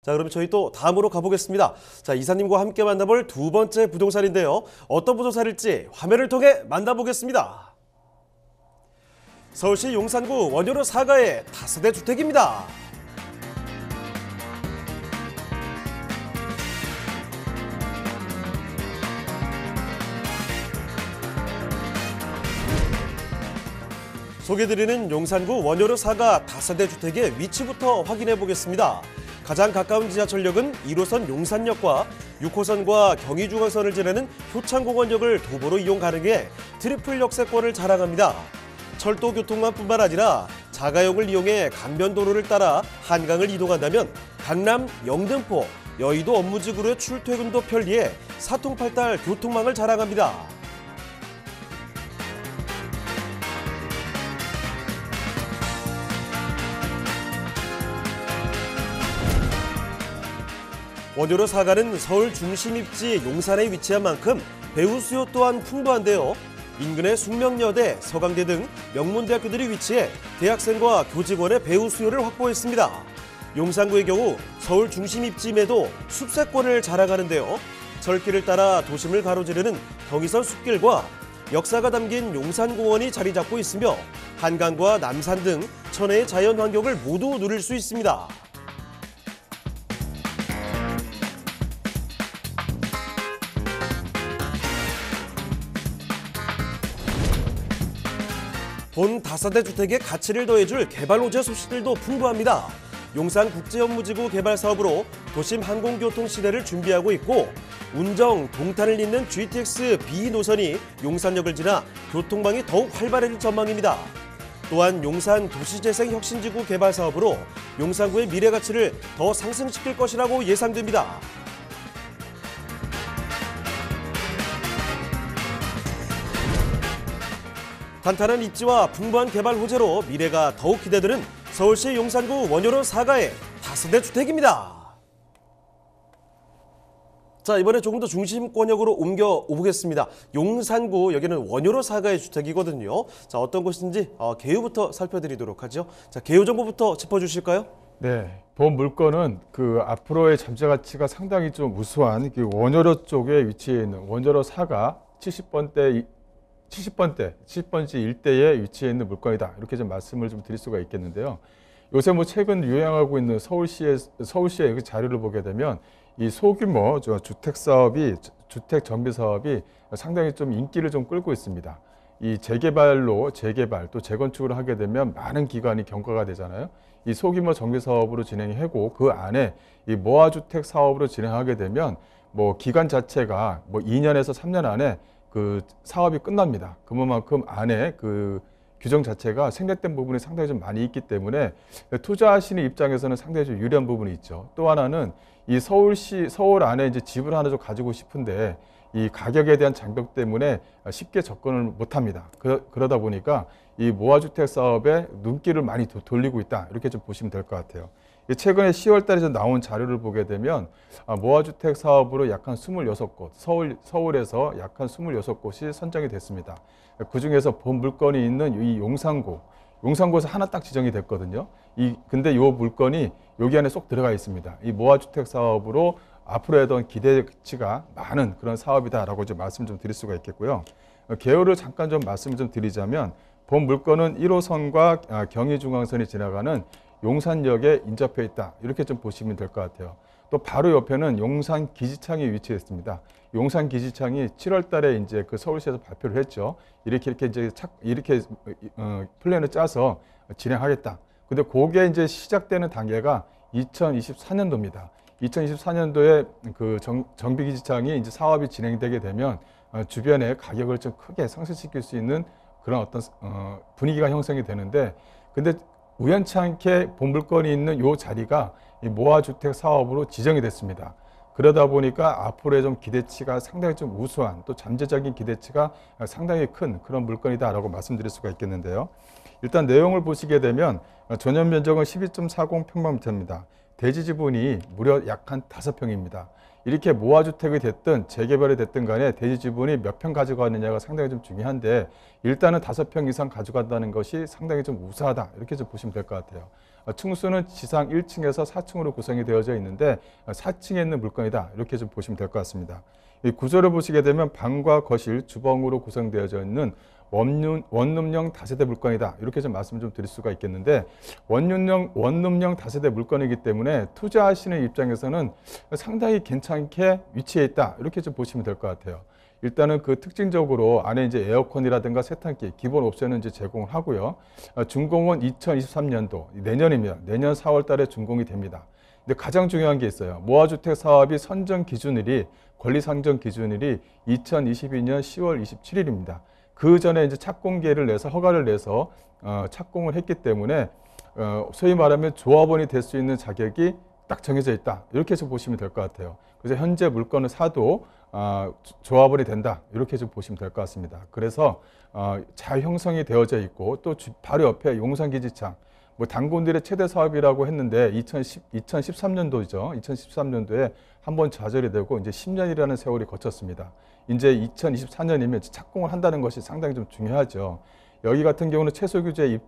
자, 그러면 저희 또 다음으로 가보겠습니다. 자, 이사님과 함께 만나볼 두 번째 부동산인데요. 어떤 부동산일지 화면을 통해 만나보겠습니다. 서울시 용산구 원효로 사가의 다세대 주택입니다. 소개드리는 용산구 원효로 사가 다세대 주택의 위치부터 확인해 보겠습니다. 가장 가까운 지하철역은 1호선 용산역과 6호선과 경의중앙선을 지나는 효창공원역을 도보로 이용 가능해 트리플 역세권을 자랑합니다. 철도 교통망뿐만 아니라 자가용을 이용해 강변도로를 따라 한강을 이동한다면 강남, 영등포, 여의도 업무지구로의 출퇴근도 편리해 사통팔달 교통망을 자랑합니다. 원효로 사가는 서울 중심 입지 용산에 위치한 만큼 배우 수요 또한 풍부한데요. 인근의 숙명여대, 서강대 등 명문대학교들이 위치해 대학생과 교직원의 배우 수요를 확보했습니다. 용산구의 경우 서울 중심 입지임에도 숲세권을 자랑하는데요. 철길을 따라 도심을 가로지르는 경의선 숲길과 역사가 담긴 용산공원이 자리 잡고 있으며 한강과 남산 등 천혜의 자연 환경을 모두 누릴 수 있습니다. 본 다세대 주택의 가치를 더해줄 개발 호재 소식들도 풍부합니다. 용산국제업무지구 개발 사업으로 도심 항공교통 시대를 준비하고 있고 운정, 동탄을 잇는 GTX B 노선이 용산역을 지나 교통망이 더욱 활발해질 전망입니다. 또한 용산 도시재생혁신지구 개발 사업으로 용산구의 미래 가치를 더 상승시킬 것이라고 예상됩니다. 탄탄한 입지와 풍부한 개발 호재로 미래가 더욱 기대되는 서울시 용산구 원효로 사가의 다세대 주택입니다. 자, 이번에 조금 더 중심권역으로 옮겨오겠습니다. 용산구 여기는 원효로 사가의 주택이거든요. 자, 어떤 곳인지 개요부터 살펴드리도록 하죠. 자, 개요 정보부터 짚어주실까요? 네, 본 물건은 그 앞으로의 잠재 가치가 상당히 좀 우수한 그 원효로 쪽에 위치해 있는 원효로 사가 70번지 일대에 위치해 있는 물건이다. 이렇게 좀 말씀을 좀 드릴 수가 있겠는데요. 요새 뭐 최근 유행하고 있는 서울시의 자료를 보게 되면 이 소규모 주택 정비 사업이 상당히 좀 인기를 좀 끌고 있습니다. 이 재개발 또 재건축을 하게 되면 많은 기관이 경과가 되잖아요. 이 소규모 정비 사업으로 진행하고 그 안에 이 모아주택 사업으로 진행하게 되면 뭐 기간 자체가 뭐 2년에서 3년 안에 그 사업이 끝납니다. 그만큼 안에 그 규정 자체가 생략된 부분이 상당히 좀 많이 있기 때문에 투자하시는 입장에서는 상당히 좀 유리한 부분이 있죠. 또 하나는 이 서울 안에 이제 집을 하나 좀 가지고 싶은데 이 가격에 대한 장벽 때문에 쉽게 접근을 못 합니다. 그러다 보니까 이 모아주택 사업에 눈길을 많이 돌리고 있다. 이렇게 좀 보시면 될 것 같아요. 최근에 10월 달에 나온 자료를 보게 되면 모아주택 사업으로 약 한 26곳, 서울에서 약 한 26곳이 선정이 됐습니다. 그중에서 본 물건이 있는 이 용산구에서 하나 딱 지정이 됐거든요. 근데 이 물건이 여기 안에 쏙 들어가 있습니다. 이 모아주택 사업으로 앞으로 했던 기대치가 많은 그런 사업이다라고 좀 말씀 좀 드릴 수가 있겠고요. 개요를 잠깐 좀 말씀을 좀 드리자면 본 물건은 1호선과 경의중앙선이 지나가는 용산역에 인접해 있다. 이렇게 좀 보시면 될 것 같아요. 또 바로 옆에는 용산 기지창이 위치했습니다. 용산 기지창이 7월 달에 이제 그 서울시에서 발표를 했죠. 이렇게 플랜을 짜서 진행하겠다. 근데 그게 이제 시작되는 단계가 2024년도입니다. 2024년도에 그 정비 기지창이 이제 사업이 진행되게 되면 주변에 가격을 좀 크게 상승시킬 수 있는 그런 어떤 분위기가 형성이 되는데, 근데 우연치 않게 본 물건이 있는 이 자리가 이 모아주택 사업으로 지정이 됐습니다. 그러다 보니까 앞으로의 좀 기대치가 상당히 좀 우수한, 또 잠재적인 기대치가 상당히 큰 그런 물건이다라고 말씀드릴 수가 있겠는데요. 일단 내용을 보시게 되면 전용 면적은 12.40평방미터입니다. 대지 지분이 무려 약 한 5평입니다. 이렇게 모아주택이 됐든 재개발이 됐든 간에 대지 지분이 몇 평 가져가느냐가 상당히 좀 중요한데, 일단은 5평 이상 가져간다는 것이 상당히 좀 우수하다. 이렇게 좀 보시면 될 것 같아요. 층수는 지상 1층에서 4층으로 구성이 되어져 있는데 4층에 있는 물건이다. 이렇게 좀 보시면 될 것 같습니다. 이 구조를 보시게 되면 방과 거실, 주방으로 구성되어져 있는 원룸형 다세대 물건이다. 이렇게 좀 말씀 좀 드릴 수가 있겠는데 원룸형 다세대 물건이기 때문에 투자하시는 입장에서는 상당히 괜찮게 위치해 있다. 이렇게 좀 보시면 될 것 같아요. 일단은 그 특징적으로 안에 이제 에어컨이라든가 세탁기 기본 옵션은 이제 제공을 하고요. 준공은 2023년도 내년입니다. 내년 4월 달에 준공이 됩니다. 근데 가장 중요한 게 있어요. 모아주택 사업이 선정 기준일이 권리 상정 기준일이 2022년 10월 27일입니다. 그 전에 이제 착공계를 내서 허가를 내서 착공을 했기 때문에 소위 말하면 조합원이 될 수 있는 자격이 딱 정해져 있다. 이렇게 해서 보시면 될 것 같아요. 그래서 현재 물건을 사도 조합원이 된다. 이렇게 좀 보시면 될 것 같습니다. 그래서 잘 형성이 되어져 있고 또 바로 옆에 용산기지창 뭐 단군들의 최대 사업이라고 했는데 2013년도죠. 2013년도에 한번 좌절이 되고 이제 10년이라는 세월이 거쳤습니다. 이제 2024년이면 착공을 한다는 것이 상당히 좀 중요하죠. 여기 같은 경우는 최소 규제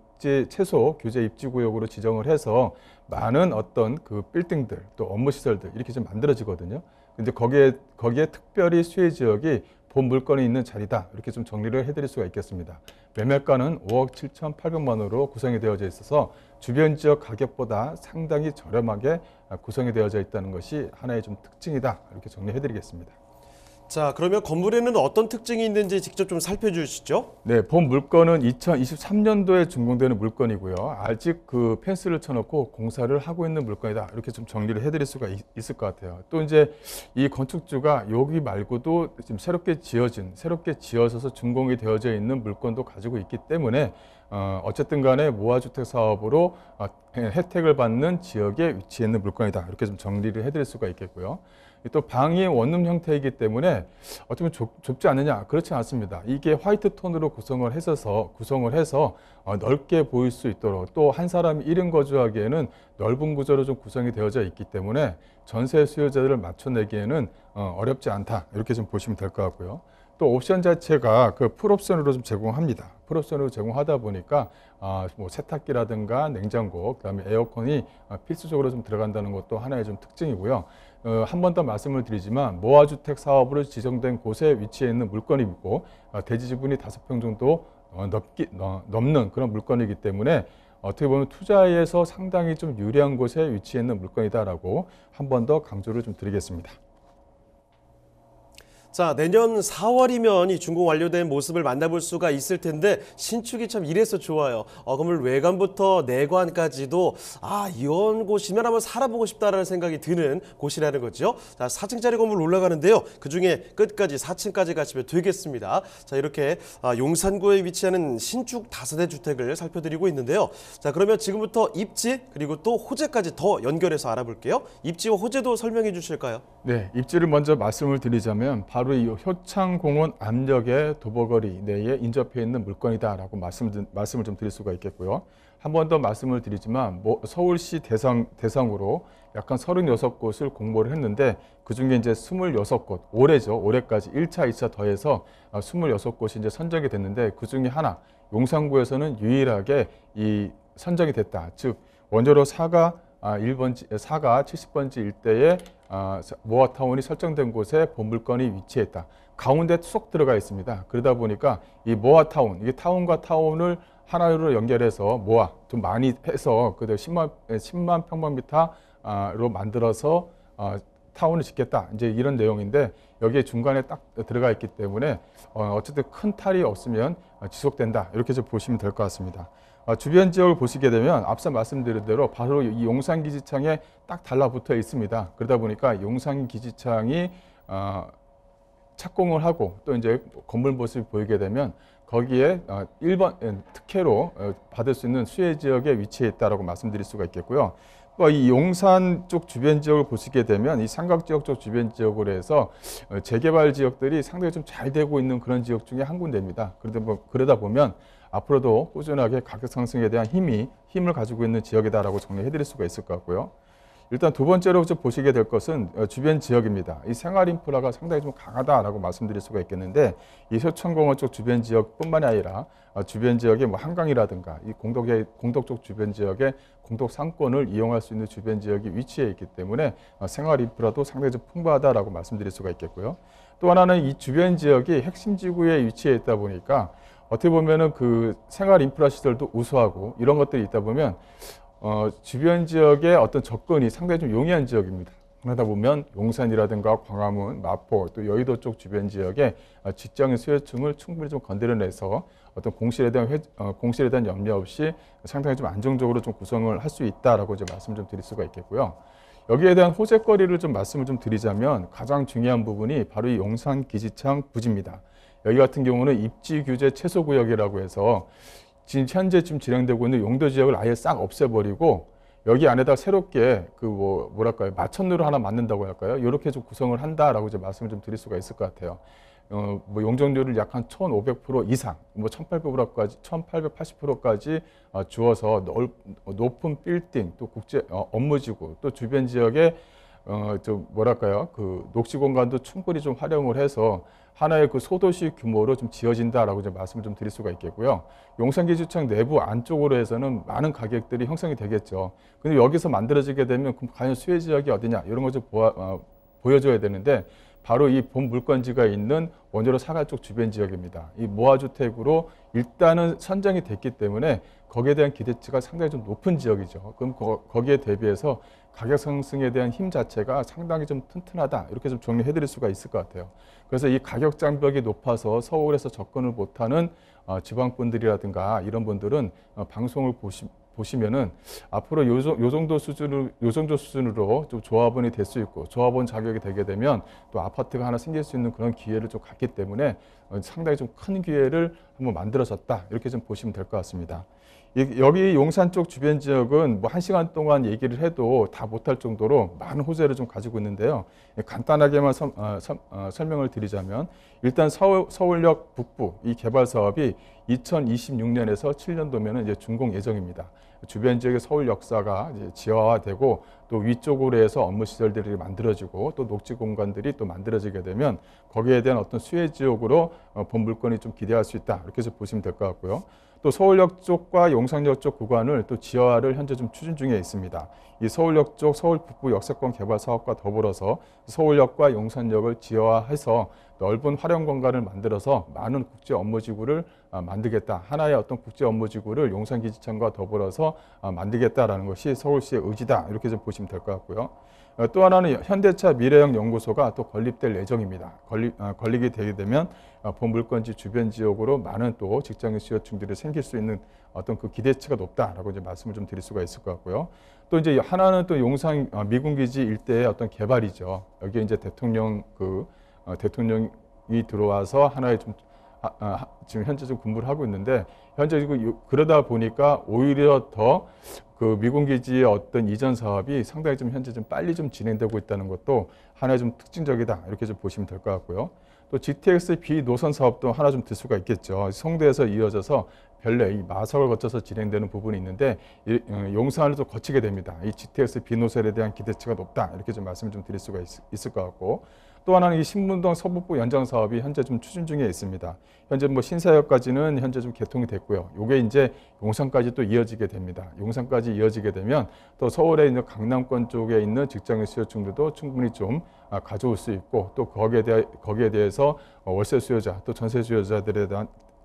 입지 구역으로 지정을 해서 많은 어떤 그 빌딩들 또 업무 시설들 이렇게 좀 만들어지거든요. 근데 거기에 특별히 수혜 지역이 본 물건이 있는 자리다. 이렇게 좀 정리를 해드릴 수가 있겠습니다. 매매가는 5억 7,800만 원으로 구성이 되어져 있어서 주변 지역 가격보다 상당히 저렴하게 구성이 되어져 있다는 것이 하나의 좀 특징이다. 이렇게 정리해드리겠습니다. 자, 그러면 건물에는 어떤 특징이 있는지 직접 좀 살펴주시죠. 네, 본 물건은 2023년도에 준공되는 물건이고요. 아직 그 펜스를 쳐놓고 공사를 하고 있는 물건이다. 이렇게 좀 정리를 해드릴 수가 있을 것 같아요. 또 이제 이 건축주가 여기 말고도 지금 새롭게 지어져서 준공이 되어져 있는 물건도 가지고 있기 때문에 어쨌든 간에 모아주택 사업으로 혜택을 받는 지역에 위치해 있는 물건이다. 이렇게 좀 정리를 해드릴 수가 있겠고요. 또 방이 원룸 형태이기 때문에 어쩌면 좁지 않느냐? 그렇지 않습니다. 이게 화이트 톤으로 구성을 해서 넓게 보일 수 있도록 또 한 사람이 1인 거주하기에는 넓은 구조로 좀 구성이 되어져 있기 때문에 전세 수요자들을 맞춰내기에는 어렵지 않다. 이렇게 좀 보시면 될 것 같고요. 또 옵션 자체가 그 풀옵션으로 좀 제공합니다. 풀옵션으로 제공하다 보니까 뭐 세탁기라든가 냉장고, 그다음에 에어컨이 필수적으로 좀 들어간다는 것도 하나의 좀 특징이고요. 한 번 더 말씀을 드리지만 모아주택 사업으로 지정된 곳에 위치해 있는 물건이고 대지 지분이 5평 정도 넘는 그런 물건이기 때문에 어떻게 보면 투자에서 상당히 좀 유리한 곳에 위치해 있는 물건이다라고 한 번 더 강조를 좀 드리겠습니다. 자, 내년 4월이면 이 준공 완료된 모습을 만나볼 수가 있을 텐데 신축이 참 이래서 좋아요. 건물 외관부터 내관까지도 이런 곳이면 한번 살아보고 싶다라는 생각이 드는 곳이라는 거죠. 자, 4층짜리 건물 올라가는데요. 그중에 끝까지 4층까지 가시면 되겠습니다. 자, 이렇게 용산구에 위치하는 신축 다세대 주택을 살펴드리고 있는데요. 자, 그러면 지금부터 입지 그리고 또 호재까지 더 연결해서 알아볼게요. 입지와 호재도 설명해 주실까요? 네, 입지를 먼저 말씀을 드리자면 바로 이 효창공원 압력의 도보거리 내에 인접해 있는 물건이다라고 말씀을 좀 드릴 수가 있겠고요. 한 번 더 말씀을 드리지만 서울시 대상으로 약간 36곳을 공모를 했는데 그중에 이제 26곳, 올해까지 1차, 2차 더해서 26곳이 이제 선정이 됐는데 그중에 하나 용산구에서는 유일하게 이 선정이 됐다. 즉 원조로 4가 70번지 일대에 모아타운이 설정된 곳에 본물건이 위치했다. 가운데 쏙 들어가 있습니다. 그러다 보니까 이 모아타운, 이게 타운과 타운을 하나로 연결해서 좀 많이 해서 그대로 10만 평방미터로 만들어서 타운을 짓겠다. 이제 이런 내용인데 여기에 중간에 딱 들어가 있기 때문에 어쨌든 큰 탈이 없으면 지속된다. 이렇게 좀 보시면 될 것 같습니다. 주변 지역을 보시게 되면 앞서 말씀드린 대로 바로 이 용산기지창에 딱 달라붙어 있습니다. 그러다 보니까 용산기지창이 착공을 하고 또 이제 건물 모습이 보이게 되면 거기에 1번 특혜로 받을 수 있는 수혜 지역에 위치해 있다라고 말씀드릴 수가 있겠고요. 이 용산 쪽 주변 지역을 보시게 되면 이 삼각지역 쪽 주변 지역으로 해서 재개발 지역들이 상당히 좀 잘 되고 있는 그런 지역 중에 한 군데입니다. 그러다 보면 앞으로도 꾸준하게 가격 상승에 대한 힘을 가지고 있는 지역이다라고 정리해 드릴 수가 있을 것 같고요. 일단 두 번째로 좀 보시게 될 것은 주변 지역입니다. 이 생활 인프라가 상당히 좀 강하다라고 말씀드릴 수가 있겠는데 이 서천공원 쪽 주변 지역뿐만이 아니라 주변 지역의 뭐 한강이라든가 이 공덕 쪽 주변 지역의 공덕 상권을 이용할 수 있는 주변 지역이 위치해 있기 때문에 생활 인프라도 상당히 좀 풍부하다라고 말씀드릴 수가 있겠고요. 또 하나는 이 주변 지역이 핵심 지구에 위치해 있다 보니까 어떻게 보면은 그 생활 인프라 시설도 우수하고 이런 것들이 있다 보면 주변 지역의 어떤 접근이 상당히 좀 용이한 지역입니다. 그러다 보면 용산이라든가 광화문, 마포, 또 여의도 쪽 주변 지역에 직장인 수요층을 충분히 좀 건드려내서 어떤 공실에 대한 염려 없이 상당히 좀 안정적으로 좀 구성을 할 수 있다라고 이제 말씀 좀 드릴 수가 있겠고요. 여기에 대한 호재거리를 좀 말씀을 좀 드리자면 가장 중요한 부분이 바로 이 용산 기지창 부지입니다. 여기 같은 경우는 입지 규제 최소 구역이라고 해서 지금 현재 진행되고 있는 용도 지역을 아예 싹 없애버리고 여기 안에다 새롭게 그 뭐랄까요 마천루를 하나 만든다고 할까요? 이렇게 좀 구성을 한다라고 이제 말씀을 좀 드릴 수가 있을 것 같아요. 뭐 용적률을 약 한 1,500% 이상, 뭐 1,880%까지 주어서 높은 빌딩, 또 국제 업무지구, 또 주변 지역에 좀 뭐랄까요 그 녹지 공간도 충분히 좀 활용을 해서 하나의 그 소도시 규모로 좀 지어진다라고 이제 말씀을 좀 드릴 수가 있겠고요. 용산기지청 내부 안쪽으로 해서는 많은 가격들이 형성이 되겠죠. 근데 여기서 만들어지게 되면 그럼 과연 수혜 지역이 어디냐 이런 걸 좀 보여줘야 되는데 바로 이 본 물건지가 있는 원효로 사가 쪽 주변 지역입니다. 이 모아주택으로 일단은 선정이 됐기 때문에 거기에 대한 기대치가 상당히 좀 높은 지역이죠. 그럼 거기에 대비해서 가격 상승에 대한 힘 자체가 상당히 좀 튼튼하다. 이렇게 좀 정리해 드릴 수가 있을 것 같아요. 그래서 이 가격 장벽이 높아서 서울에서 접근을 못하는 지방분들이라든가 이런 분들은 방송을 보시면은 앞으로 요 정도 수준으로 좀 조합원이 될 수 있고 조합원 자격이 되게 되면 또 아파트가 하나 생길 수 있는 그런 기회를 좀 갖기 때문에 상당히 좀 큰 기회를 한번 만들어졌다. 이렇게 좀 보시면 될 것 같습니다. 여기 용산 쪽 주변 지역은 뭐 1시간 동안 얘기를 해도 다 못할 정도로 많은 호재를 좀 가지고 있는데요. 간단하게만 설명을 드리자면 일단 서울역 북부 이 개발 사업이 2026년에서 7년도면 이제 준공 예정입니다. 주변 지역의 서울 역사가 이제 지하화되고 또 위쪽으로 해서 업무 시설들이 만들어지고 또 녹지 공간들이 또 만들어지게 되면 거기에 대한 어떤 수혜 지역으로 본 물건이 좀 기대할 수 있다. 이렇게 해서 보시면 될 것 같고요. 또 서울역 쪽과 용산역 쪽 구간을 또 지하화를 현재 좀 추진 중에 있습니다. 이 서울역 쪽 서울 북부 역세권 개발 사업과 더불어서 서울역과 용산역을 지하화해서 넓은 활용 공간을 만들어서 많은 국제 업무지구를 만들겠다. 하나의 어떤 국제 업무지구를 용산기지청과 더불어서 만들겠다라는 것이 서울시의 의지다. 이렇게 좀 보시면 될 것 같고요. 또 하나는 현대차 미래형 연구소가 또 건립될 예정입니다. 건립이 되게 되면 본 물건지 주변 지역으로 많은 또 직장인 수요층들이 생길 수 있는 어떤 그 기대치가 높다라고 이제 말씀을 좀 드릴 수가 있을 것 같고요. 또 이제 하나는 또 용산 미군기지 일대의 어떤 개발이죠. 여기에 이제 대통령이 들어와서 하나의 좀 지금 현재 좀 근무를 하고 있는데 현재 그러다 보니까 오히려 더 그 미군기지의 어떤 이전 사업이 상당히 좀 현재 좀 빨리 좀 진행되고 있다는 것도 하나의 좀 특징적이다 이렇게 좀 보시면 될 것 같고요. 또 GTX B 노선 사업도 하나 좀 들 수가 있겠죠. 송도에서 이어져서 별내 이 마석을 거쳐서 진행되는 부분이 있는데 용산을 또 거치게 됩니다. 이 GTX B 노선에 대한 기대치가 높다 이렇게 좀 말씀을 좀 드릴 수가 있을 것 같고. 또 하나는 이 신문동 서북부 연장 사업이 현재 좀 추진 중에 있습니다. 현재 뭐 신사역까지는 현재 좀 개통이 됐고요. 요게 이제 용산까지 또 이어지게 됩니다. 용산까지 이어지게 되면 또 서울에 있는 강남권 쪽에 있는 직장인 수요층들도 충분히 좀 가져올 수 있고 또 거기에 대해서 월세 수요자 또 전세 수요자들에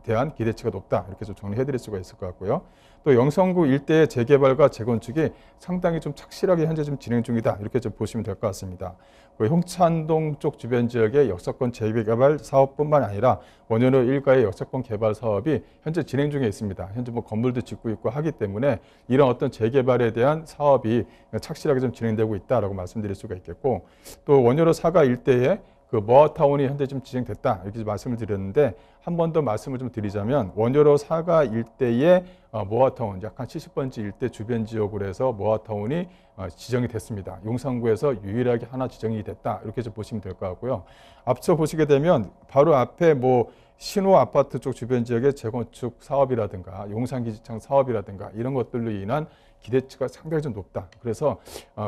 대한 기대치가 높다 이렇게 좀 정리해 드릴 수가 있을 것 같고요. 또 영성구 일대의 재개발과 재건축이 상당히 좀 착실하게 현재 좀 진행 중이다 이렇게 좀 보시면 될 것 같습니다. 그 홍찬동 쪽 주변 지역의 역사권 재개발 사업뿐만 아니라 원효로 일가의 역사권 개발 사업이 현재 진행 중에 있습니다. 현재 뭐 건물도 짓고 있고 하기 때문에 이런 어떤 재개발에 대한 사업이 착실하게 좀 진행되고 있다라고 말씀드릴 수가 있겠고 또 원효로 사가 일대에 그 모아타운이 현재 좀 진행됐다 이렇게 말씀을 드렸는데 한 번 더 말씀을 좀 드리자면 원효로 사가 일대의 모아타운 약간 70번지 일대 주변 지역으로 해서 모아타운이 지정이 됐습니다. 용산구에서 유일하게 하나 지정이 됐다 이렇게 좀 보시면 될 것 같고요. 앞서 보시게 되면 바로 앞에 뭐 신호 아파트 쪽 주변 지역의 재건축 사업이라든가 용산기지청 사업이라든가 이런 것들로 인한 기대치가 상당히 좀 높다. 그래서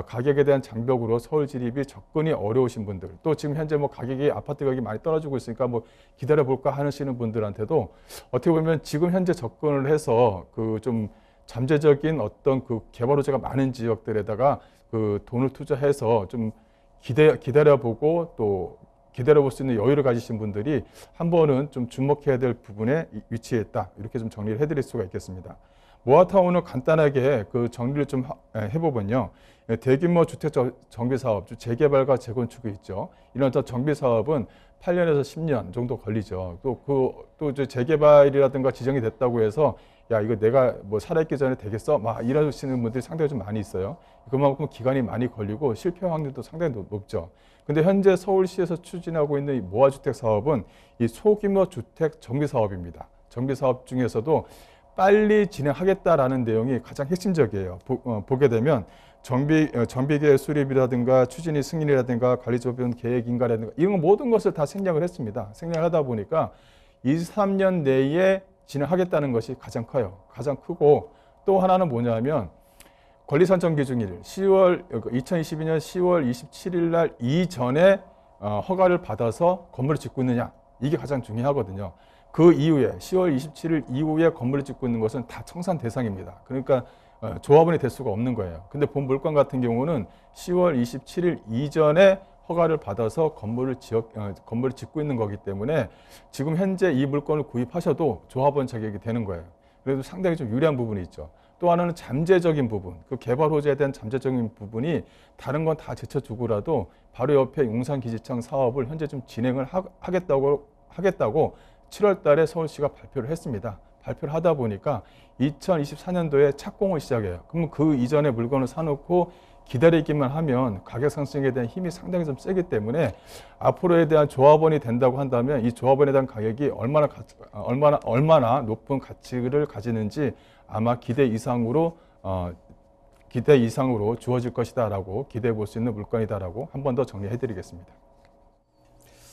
가격에 대한 장벽으로 서울 진입이 접근이 어려우신 분들, 또 지금 현재 뭐 가격이 아파트 가격이 많이 떨어지고 있으니까 뭐 기다려 볼까 하시는 분들한테도 어떻게 보면 지금 현재 접근을 해서 그 좀 잠재적인 어떤 그 개발 호재가 많은 지역들에다가 그 돈을 투자해서 좀 기다려보고 또 기다려볼 수 있는 여유를 가지신 분들이 한 번은 좀 주목해야 될 부분에 위치해 있다. 이렇게 좀 정리를 해드릴 수가 있겠습니다. 모아타운을 간단하게 그 정리를 좀 해보면요. 대규모 주택 정비 사업, 재개발과 재건축이 있죠. 이런 정비 사업은 8년에서 10년 정도 걸리죠. 또 이제 재개발이라든가 지정이 됐다고 해서 야, 이거 내가 뭐 살아있기 전에 되겠어? 막 이러시는 분들이 상당히 좀 많이 있어요. 그만큼 기간이 많이 걸리고 실패 확률도 상당히 높죠. 근데 현재 서울시에서 추진하고 있는 이 모아주택 사업은 이 소규모 주택 정비 사업입니다. 정비 사업 중에서도 빨리 진행하겠다라는 내용이 가장 핵심적이에요. 보게 되면 정비계획 수립이라든가 추진위 승인이라든가 관리조변 계획 인가라든가 이런 모든 것을 다 생략을 했습니다. 생략하다 보니까 2-3년 내에 진행하겠다는 것이 가장 커요. 가장 크고 또 하나는 뭐냐면 권리선정 기준일 2022년 10월 27일 날 이전에 허가를 받아서 건물을 짓고 있느냐 이게 가장 중요하거든요. 그 이후에 10월 27일 이후에 건물을 짓고 있는 것은 다 청산 대상입니다. 그러니까 조합원이 될 수가 없는 거예요. 근데 본 물건 같은 경우는 10월 27일 이전에 허가를 받아서 건물을 짓고 있는 거기 때문에 지금 현재 이 물건을 구입하셔도 조합원 자격이 되는 거예요. 그래도 상당히 좀 유리한 부분이 있죠. 또 하나는 잠재적인 부분, 그 개발 호재에 대한 잠재적인 부분이 다른 건 다 제쳐두고라도 바로 옆에 용산기지청 사업을 현재 좀 진행을 하겠다고 7월 달에 서울시가 발표를 했습니다. 발표를 하다 보니까 2024년도에 착공을 시작해요. 그러면 그 이전에 물건을 사놓고 기다리기만 하면 가격 상승에 대한 힘이 상당히 좀 세기 때문에 앞으로에 대한 조합원이 된다고 한다면 이 조합원에 대한 가격이 얼마나 높은 가치를 가지는지 아마 기대 이상으로 주어질 것이다라고 기대해 볼 수 있는 물건이다라고 한 번 더 정리해 드리겠습니다.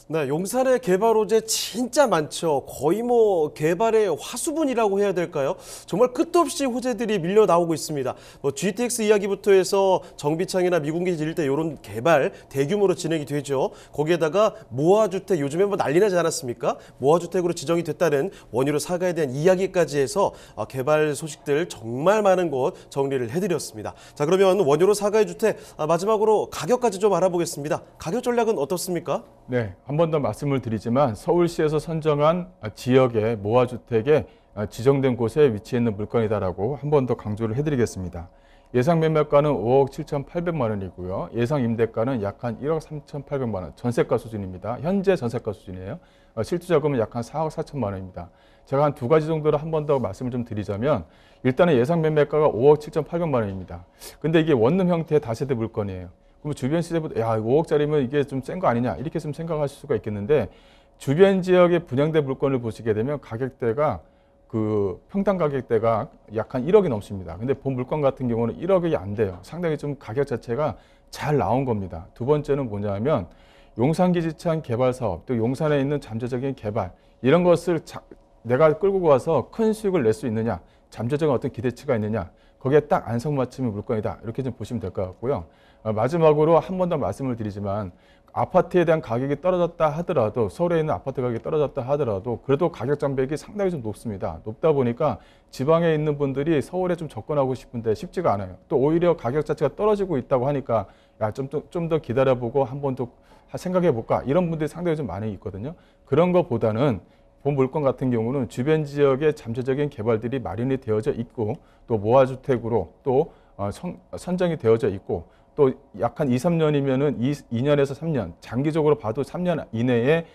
네, 용산의 개발 호재 진짜 많죠. 거의 뭐 개발의 화수분이라고 해야 될까요? 정말 끝도 없이 호재들이 밀려 나오고 있습니다. 뭐 GTX 이야기부터 해서 정비창이나 미군기지 일대 이런 개발 대규모로 진행이 되죠. 거기에다가 모아주택 요즘에 뭐 난리 나지 않았습니까? 모아주택으로 지정이 됐다는 원유로 사가에 대한 이야기까지 해서 개발 소식들 정말 많은 곳 정리를 해드렸습니다. 자, 그러면 원유로 사가의 주택 마지막으로 가격까지 좀 알아보겠습니다. 가격 전략은 어떻습니까? 네, 한 번 더 말씀을 드리지만 서울시에서 선정한 지역의 모아주택에 지정된 곳에 위치해 있는 물건이다라고 한 번 더 강조를 해드리겠습니다. 예상 매매가는 5억 7,800만 원이고요. 예상 임대가는 약 한 1억 3,800만 원, 전세가 수준입니다. 현재 전세가 수준이에요. 실투자금은 약 한 4억 4천만 원입니다. 제가 한 두 가지 정도를 한 번 더 말씀을 좀 드리자면 일단은 예상 매매가가 5억 7,800만 원입니다. 근데 이게 원룸 형태의 다세대 물건이에요. 그럼 주변 시세보다 야 5억짜리면 이게 좀 센 거 아니냐 이렇게 좀 생각하실 수가 있겠는데 주변 지역의 분양된 물건을 보시게 되면 가격대가 그 평당 가격대가 약 한 1억이 넘습니다. 근데 본 물건 같은 경우는 1억이 안 돼요. 상당히 좀 가격 자체가 잘 나온 겁니다. 두 번째는 뭐냐면 용산기지창 개발 사업 또 용산에 있는 잠재적인 개발 이런 것을 내가 끌고 가서 큰 수익을 낼 수 있느냐 잠재적인 어떤 기대치가 있느냐 거기에 딱 안성맞춤의 물건이다 이렇게 좀 보시면 될 것 같고요. 마지막으로 한 번 더 말씀을 드리지만 아파트에 대한 가격이 떨어졌다 하더라도 서울에 있는 아파트 가격이 떨어졌다 하더라도 그래도 가격 장벽이 상당히 좀 높습니다. 높다 보니까 지방에 있는 분들이 서울에 좀 접근하고 싶은데 쉽지가 않아요. 또 오히려 가격 자체가 떨어지고 있다고 하니까 야, 좀 더 기다려보고 한 번 더 생각해 볼까 이런 분들이 상당히 좀 많이 있거든요. 그런 것보다는 본 물건 같은 경우는 주변 지역에 잠재적인 개발들이 마련이 되어져 있고 또 모아주택으로 또 선정이 되어져 있고 또 약 한 2-3년이면은 2년에서 3년 장기적으로 봐도 3년 이내에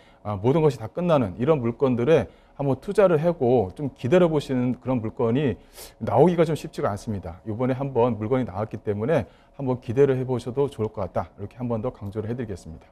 모든 것이 다 끝나는 이런 물건들에 한번 투자를 하고 좀 기다려 보시는 그런 물건이 나오기가 좀 쉽지가 않습니다. 이번에 한번 물건이 나왔기 때문에 한번 기대를 해보셔도 좋을 것 같다. 이렇게 한 번 더 강조를 해드리겠습니다.